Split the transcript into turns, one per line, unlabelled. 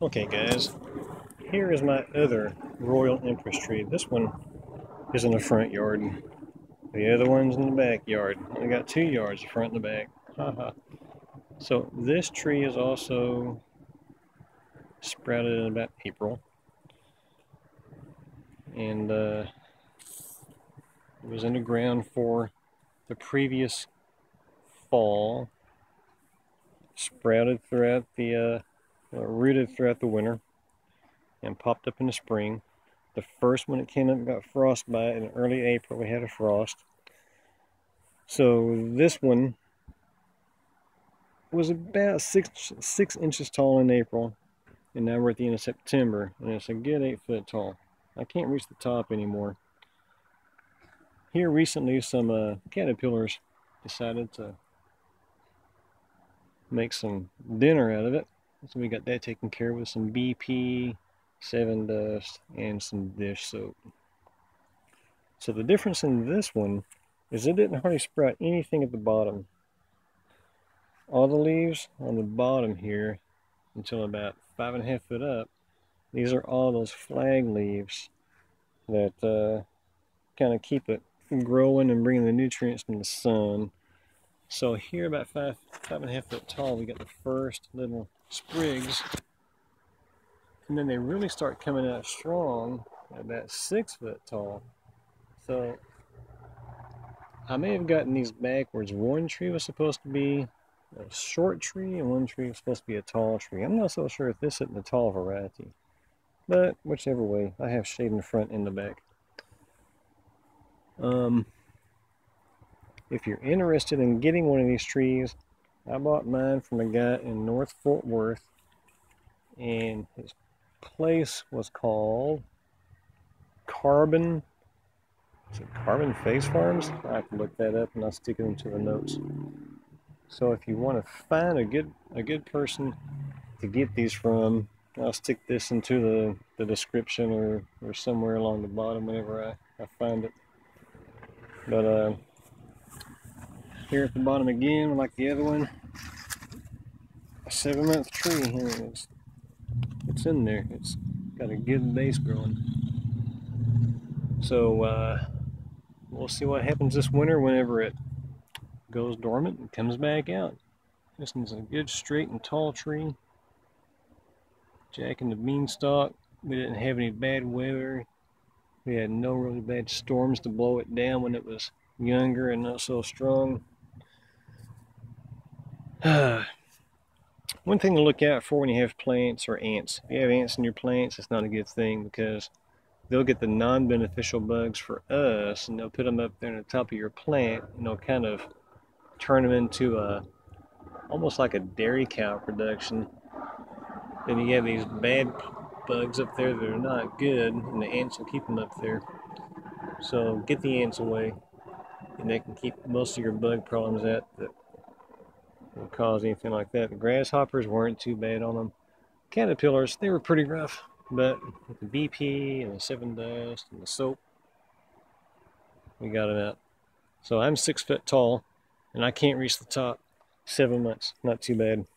Okay guys, here is my other Royal Empress tree. This one is in the front yard. The other one's in the backyard. I got 2 yards, the front and the back. Haha. So this tree is also sprouted in about April. And it was in the ground for the previous fall. Sprouted throughout the, rooted throughout the winter and popped up in the spring. The first one that came up got frostbite in early April. We had a frost. So this one was about six inches tall in April, and now we're at the end of September, and it's a good 8 foot tall. I can't reach the top anymore. Here recently, some caterpillars decided to make some dinner out of it. So we got that taken care of with some BP, 7 dust, and some dish soap. So the difference in this one is it didn't hardly sprout anything at the bottom. All the leaves on the bottom here until about 5.5 foot up, these are all those flag leaves that kind of keep it growing and bringing the nutrients from the sun. So here about 5.5 foot tall, we got the first little sprigs, and then they really start coming out strong at about 6 foot tall. So I may have gotten these backwards. One tree was supposed to be a short tree and one tree was supposed to be a tall tree. I'm not so sure if this isn't the tall variety, but whichever way, I have shade in the front and the back. If you're interested in getting one of these trees, I bought mine from a guy in North Fort Worth, and his place was called Carbon Face Farms? I have to look that up and I'll stick it into the notes. So if you want to find a good person to get these from, I'll stick this into the description or somewhere along the bottom whenever I find it. But here at the bottom again, like the other one, a 7-month tree. It's in there. It's got a good base growing. So we'll see what happens this winter whenever it goes dormant and comes back out. This one's a good straight and tall tree. Jack and the beanstalk. We didn't have any bad weather. We had no really bad storms to blow it down when it was younger and not so strong. One thing to look out for when you have plants are ants. If you have ants in your plants, it's not a good thing because they'll get the non-beneficial bugs for us and they'll put them up there on the top of your plant and they'll kind of turn them into almost like a dairy cow production. Then you have these bad bugs up there that are not good, and the ants will keep them up there. So get the ants away, and they can keep most of your bug problems out that will cause anything like that. The grasshoppers weren't too bad on them. Caterpillars, they were pretty rough, but with the BP and the 7 dust and the soap, we got it out. So I'm 6 foot tall, and I can't reach the top. 7 months, not too bad.